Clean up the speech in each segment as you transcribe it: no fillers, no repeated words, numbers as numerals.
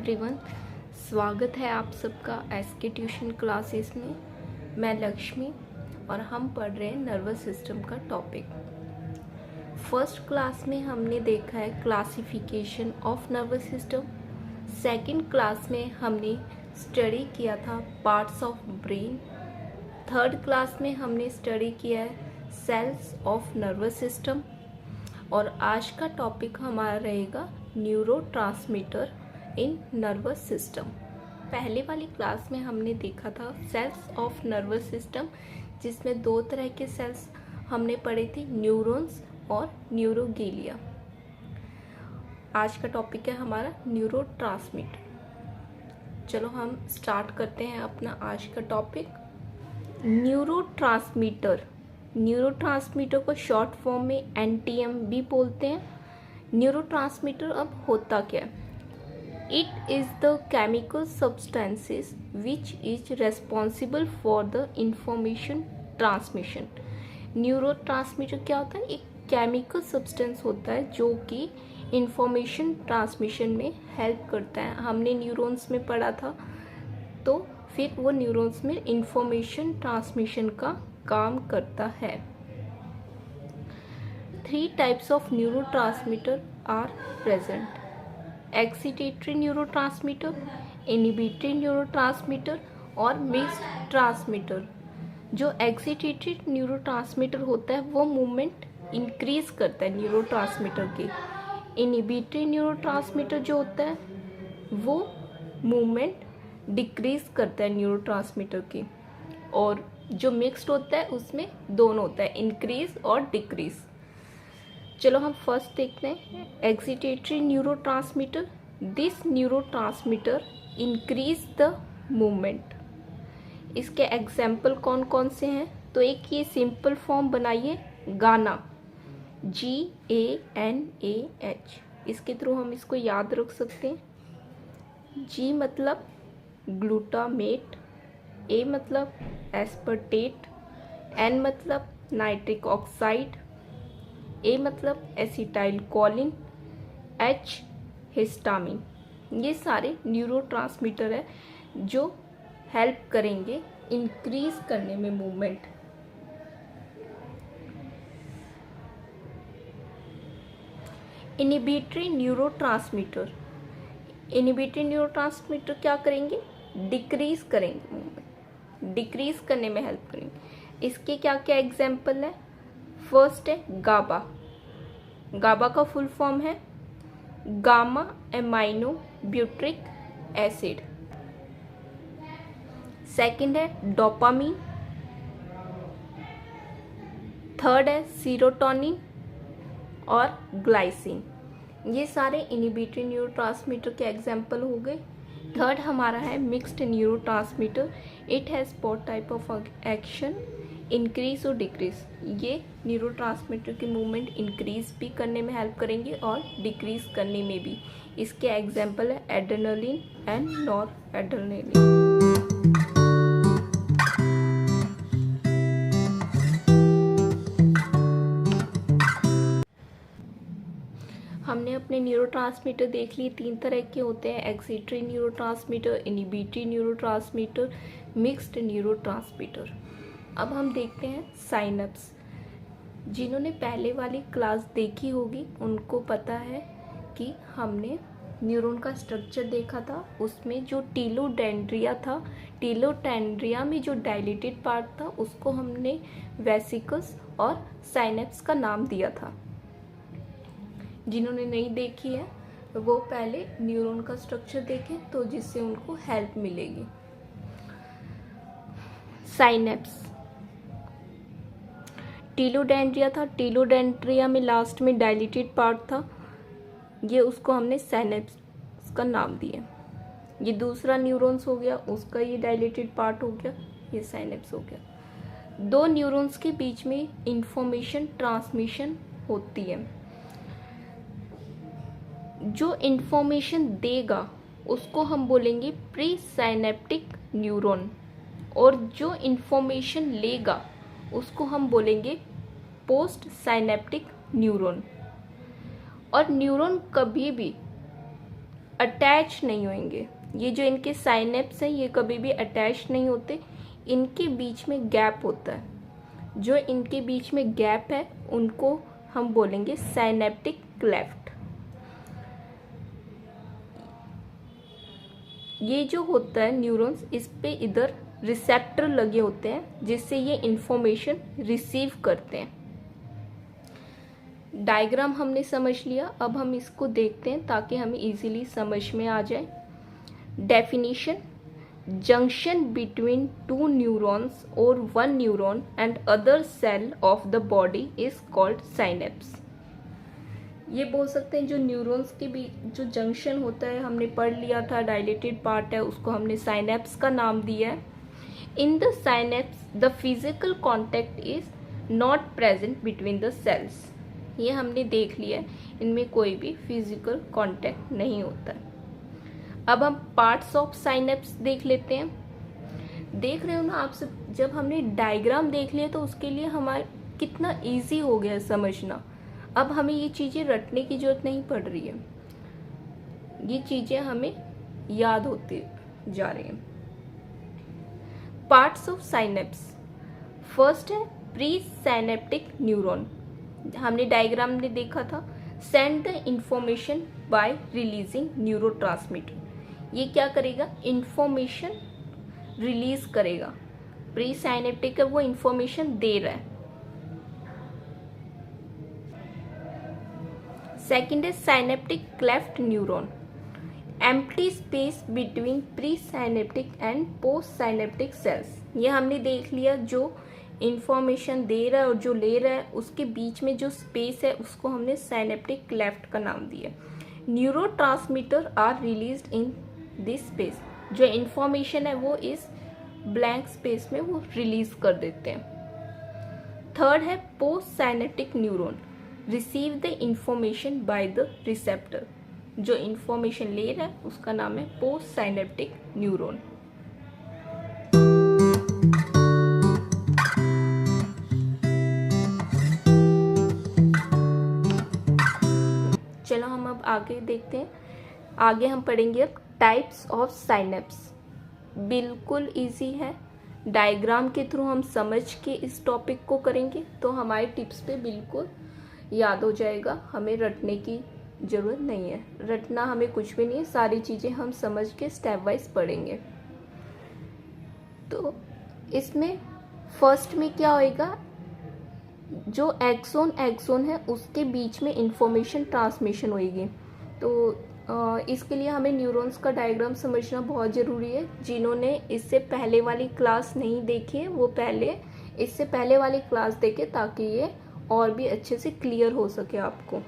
Everyone, स्वागत है आप सबका एसके ट्यूशन क्लासेस में। मैं लक्ष्मी और हम पढ़ रहे हैं नर्वस सिस्टम का टॉपिक। फर्स्ट क्लास में हमने देखा है classification of nervous system. Second class में हमने स्टडी किया था parts of brain. Third class में हमने स्टडी किया है सेल्स ऑफ नर्वस सिस्टम। और आज का टॉपिक हमारा रहेगा न्यूरोट्रांसमीटर इन नर्वस सिस्टम। पहले वाली क्लास में हमने देखा था सेल्स ऑफ नर्वस सिस्टम, जिसमें दो तरह के सेल्स हमने पढ़े थे, न्यूरॉन्स और न्यूरोगेलिया। आज का टॉपिक है हमारा न्यूरोट्रांसमीटर। चलो हम स्टार्ट करते हैं अपना आज का टॉपिक। न्यूरोट्रांसमीटर को शॉर्ट फॉर्म में एनटीएम भी बोलते हैं। न्यूरोट्रांसमीटर अब होता क्या है? It is the chemical substances which is responsible for the information transmission. Neurotransmitter क्या होता है? एक केमिकल सब्सटेंस होता है जो कि इंफॉर्मेशन ट्रांसमिशन में हेल्प करता है। हमने न्यूरॉन्स में पढ़ा था, तो फिर वो न्यूरॉन्स में इंफॉर्मेशन ट्रांसमिशन का काम करता है। 3 types of neurotransmitter are present: excitatory neurotransmitter, inhibitory neurotransmitter और मिक्स्ड ट्रांसमीटर। जो एक्साइटेटरी न्यूरोट्रांसमीटर होता है वो मूवमेंट इंक्रीज करता है न्यूरोट्रांसमीटर के। इनहिबिटरी न्यूरोट्रांसमीटर जो होता है वो मूवमेंट डिक्रीज करता है न्यूरोट्रांसमीटर की। और जो मिक्स्ड होता है उसमें दोनों होता है, इंक्रीज और डिक्रीज। चलो हम फर्स्ट देखते हैं excitatory neurotransmitter. This neurotransmitter increase the movement. इसके एग्जाम्पल कौन कौन से हैं? तो एक ये सिंपल फॉर्म बनाइए, गाना, GANAH। इसके थ्रू हम इसको याद रख सकते हैं। G मतलब ग्लूटामेट, A मतलब एस्पर्टेट, N मतलब नाइट्रिक ऑक्साइड, A मतलब एसिटाइल कोलिन, H हिस्टामिन। ये सारे न्यूरोट्रांसमीटर है जो हेल्प करेंगे इंक्रीज करने में मूवमेंट। इनहिबिटरी न्यूरोट्रांसमीटर क्या करेंगे? डिक्रीज करेंगे मूवमेंट, डिक्रीज करने में हेल्प करेंगे। इसके क्या क्या एग्जाम्पल है? फर्स्ट है गाबा। गाबा का फुल फॉर्म है gamma amino butyric acid. Second है डोपामीन। थर्ड है सीरोटोनिन और ग्लाइसिन। ये सारे इनहिबिटरी न्यूरोट्रांसमीटर के एग्जाम्पल हो गए। थर्ड हमारा है mixed neurotransmitter. It has both type of action, increase और डिक्रीज। ये न्यूरोट्रांसमीटर की मूवमेंट इंक्रीज भी करने में हेल्प करेंगे और डिक्रीज करने में भी। इसके एग्जाम्पल है एड्रेनलिन एंड नॉर एड्रेनलिन। हमने अपने न्यूरोट्रांसमीटर देख लिए, 3 तरह के होते हैं, excitatory neurotransmitter, inhibitory neurotransmitter, mixed neurotransmitter. अब हम देखते हैं साइनप्स। जिन्होंने पहले वाली क्लास देखी होगी उनको पता है कि हमने न्यूरॉन का स्ट्रक्चर देखा था। उसमें जो टीलोडेंड्रिया था, टीलोडेंड्रिया में जो डायलेटेड पार्ट था उसको हमने वेसिकल्स और साइनप्स का नाम दिया था। जिन्होंने नहीं देखी है वो पहले न्यूरॉन का स्ट्रक्चर देखें, तो जिससे उनको हेल्प मिलेगी। साइनेप्स, टीलोडेंड्रिया था, टीलोडेंड्रिया में लास्ट में डायलेटेड पार्ट था, ये उसको हमने साइनेप्स का नाम दिया। ये दूसरा न्यूरॉन्स हो गया, उसका ये डायलेटेड पार्ट हो गया, ये साइनेप्स हो गया। 2 न्यूरॉन्स के बीच में इंफॉर्मेशन ट्रांसमिशन होती है। जो इंफॉर्मेशन देगा उसको हम बोलेंगे प्री साइनेप्टिक न्यूरॉन, और जो इंफॉर्मेशन लेगा उसको हम बोलेंगे पोस्ट साइनेप्टिक न्यूरॉन। और न्यूरॉन कभी भी अटैच नहीं होंगे। ये जो इनके साइनेप्स हैं ये कभी भी अटैच नहीं होते, इनके बीच में गैप होता है। जो इनके बीच में गैप है उनको हम बोलेंगे साइनेप्टिक क्लेफ्ट। ये जो होता है न्यूरॉन्स, इस पे इधर रिसेप्टर लगे होते हैं जिससे ये इंफॉर्मेशन रिसीव करते हैं। डायग्राम हमने समझ लिया, अब हम इसको देखते हैं ताकि हमें इजीली समझ में आ जाए। Definition: junction between two neurons or one neuron and other cell of the body is called synapse। ये बोल सकते हैं जो न्यूरॉन्स के बीच जो जंक्शन होता है, हमने पढ़ लिया था, डायलेटेड पार्ट है, उसको हमने साइनेप्स का नाम दिया है। In the synapse the physical contact is not present between the cells. ये हमने देख लिया है, इनमें कोई भी फिजिकल कॉन्टैक्ट नहीं होता है। अब हम पार्ट्स ऑफ साइनेप्स देख लेते हैं। देख रहे हो ना आप सब, जब हमने डायग्राम देख लिया तो उसके लिए हमारे कितना इजी हो गया समझना। अब हमें ये चीज़ें रटने की जरूरत नहीं पड़ रही है, ये चीज़ें हमें याद होती जा रही हैं। पार्ट्स ऑफ साइनेप्स: फर्स्ट है प्री साइनेप्टिक न्यूरॉन, हमने डायग्राम में देखा था। Send the information by releasing neurotransmitter. ये क्या करेगा? इंफॉर्मेशन रिलीज करेगा। प्री साइनेप्टिक है, वो इंफॉर्मेशन दे रहा है। सेकेंड है synaptic cleft neuron, empty space between pre synaptic and post synaptic cells. ये हमने देख लिया, जो इंफॉर्मेशन दे रहा है और जो ले रहा है उसके बीच में जो स्पेस है उसको हमने साइनेप्टिक क्लेफ्ट का नाम दिया। Neurotransmitter are released in this space, जो इंफॉर्मेशन है वो इस ब्लैंक स्पेस में वो रिलीज कर देते हैं। थर्ड है post synaptic neuron, receive the information by the receptor, जो इंफॉर्मेशन ले रहा है उसका नाम है पोस्ट साइनेप्टिक न्यूरॉन। चलो हम अब आगे देखते हैं। आगे हम पढ़ेंगे अब टाइप्स ऑफ साइनेप्स। बिल्कुल इजी है, डायग्राम के थ्रू हम समझ के इस टॉपिक को करेंगे तो हमारे टिप्स पे बिल्कुल याद हो जाएगा, हमें रटने की ज़रूरत नहीं है। रटना हमें कुछ भी नहीं है, सारी चीज़ें हम समझ के स्टेप वाइज पढ़ेंगे। तो इसमें फर्स्ट में क्या होएगा, जो एक्सोन है उसके बीच में इंफॉर्मेशन ट्रांसमिशन होएगी। तो इसके लिए हमें न्यूरॉन्स का डायग्राम समझना बहुत ज़रूरी है। जिन्होंने इससे पहले वाली क्लास नहीं देखी है वो पहले इससे पहले वाली क्लास देखें ताकि ये और भी अच्छे से क्लियर हो सके आपको।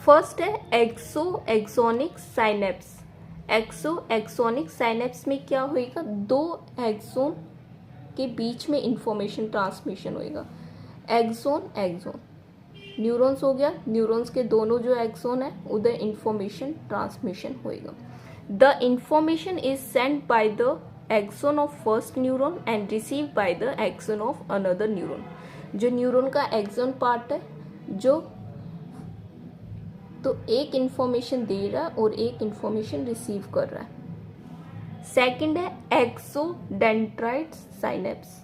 फर्स्ट है एक्सोनिक साइनेप्स। एक्सोनिक साइनेप्स में क्या होएगा, दो एक्सोन के बीच में इंफॉर्मेशन ट्रांसमिशन होएगा। एक्सोन न्यूरॉन्स हो गया, न्यूरॉन्स के दोनों जो एक्सोन है उधर इंफॉर्मेशन ट्रांसमिशन होएगा। The information is sent by the axon of first neuron and receive by the axon of another neuron. जो न्यूरॉन का एक्सोन पार्ट है जो तो एक इंफॉर्मेशन दे रहा है और एक इंफॉर्मेशन रिसीव कर रहा है। सेकंड है एक्सोडेंड्राइट साइनेप्स,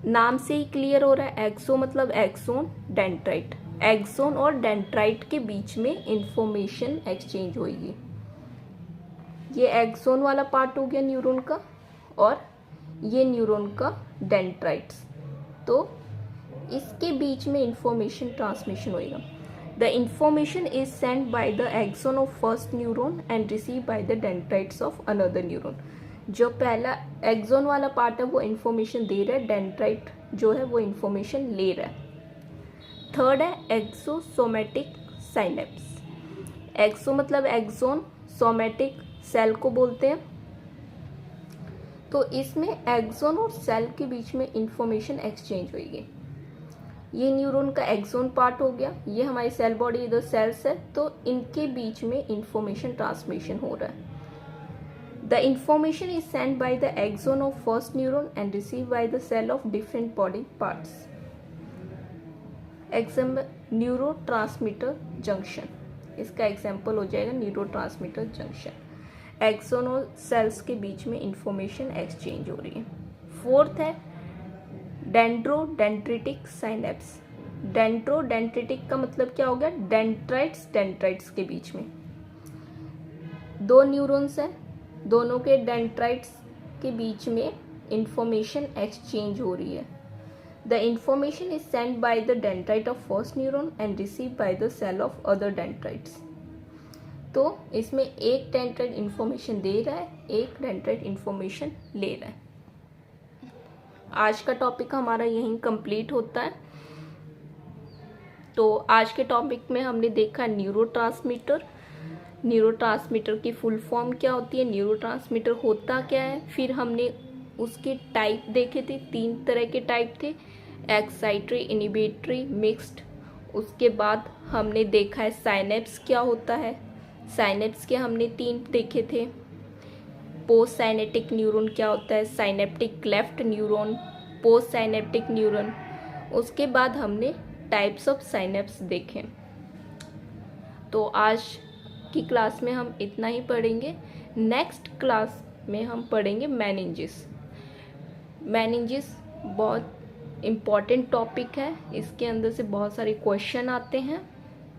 नाम से ही क्लियर हो रहा है, एक्सो मतलब एक्सोन, डेंड्राइट, एक्सोन और डेंड्राइट के बीच में इंफॉर्मेशन एक्सचेंज होगी। ये एक्सोन वाला पार्ट हो गया न्यूरॉन का और ये न्यूरॉन का डेंड्राइट्स, तो इसके बीच में इंफॉर्मेशन ट्रांसमिशन होगा। The information is sent by the axon of first neuron and received by the dendrites of another neuron। जो पहला एक्सोन वाला पार्ट है वो इंफॉर्मेशन दे रहा है, डेंड्राइट जो है वो इंफॉर्मेशन ले रहा है। थर्ड है एक्सोसोमेटिक साइनेप्स। एक्सो मतलब एक्सोन, सोमेटिक सेल को बोलते हैं। तो इसमें एक्सोन और सेल के बीच में इंफॉर्मेशन एक्सचेंज होगी। ये न्यूरॉन का एक्सोन पार्ट हो गया, ये हमारी सेल बॉडी इधर सेल्स है, तो इनके बीच में इंफॉर्मेशन ट्रांसमिशन हो रहा है। The information is send by the axon of first neuron and receive by the cell of different body parts. Example neurotransmitter junction. इसका एग्जाम्पल हो जाएगा न्यूरोट्रांसमीटर जंक्शन। एक्सोन और सेल्स के बीच में इंफॉर्मेशन एक्सचेंज हो रही है। फोर्थ है डेंड्रोडेंड्रिटिक साइनेप्स। डेंड्रोडेंड्रिटिक का मतलब क्या हो गया, डेंड्राइट्स के बीच में दो न्यूरॉन्स हैं, दोनों के डेंड्राइट्स के बीच में इंफॉर्मेशन एक्सचेंज हो रही है। The information is send by the dendrite of first neuron and receive by the cell of other dendrites. तो इसमें एक डेंड्राइट इंफॉर्मेशन दे रहा है, एक डेंड्राइट इंफॉर्मेशन ले रहा है। आज का टॉपिक हमारा यहीं कंप्लीट होता है। तो आज के टॉपिक में हमने देखा न्यूरोट्रांसमीटर, न्यूरोट्रांसमीटर की फुल फॉर्म क्या होती है, न्यूरोट्रांसमीटर होता क्या है, फिर हमने उसके टाइप देखे थे, 3 तरह के टाइप थे, एक्साइटरी, इनिबिटरी, मिक्स्ड। उसके बाद हमने देखा है साइनेप्स क्या होता है, साइनेप्स के हमने 3 देखे थे। पोस्ट साइनेटिक न्यूरॉन क्या होता है, synaptic cleft neuron, post synaptic neuron. उसके बाद हमने टाइप्स ऑफ साइनेप्स देखे। तो आज की क्लास में हम इतना ही पढ़ेंगे। नेक्स्ट क्लास में हम पढ़ेंगे मेनिंजिस। मेनिंजिस बहुत इम्पॉर्टेंट टॉपिक है, इसके अंदर से बहुत सारे क्वेश्चन आते हैं।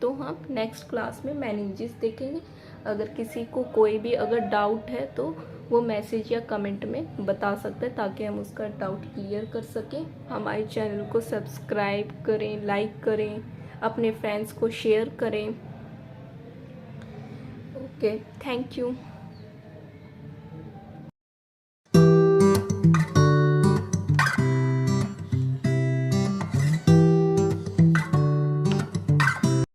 तो हम नेक्स्ट क्लास में मेनिंजिस देखेंगे। अगर किसी को कोई भी अगर डाउट है तो वो मैसेज या कमेंट में बता सकते हैं, ताकि हम उसका डाउट क्लियर कर सकें। हमारे चैनल को सब्सक्राइब करें, लाइक करें, अपने फ्रेंड्स को शेयर करें। Okay, thank you.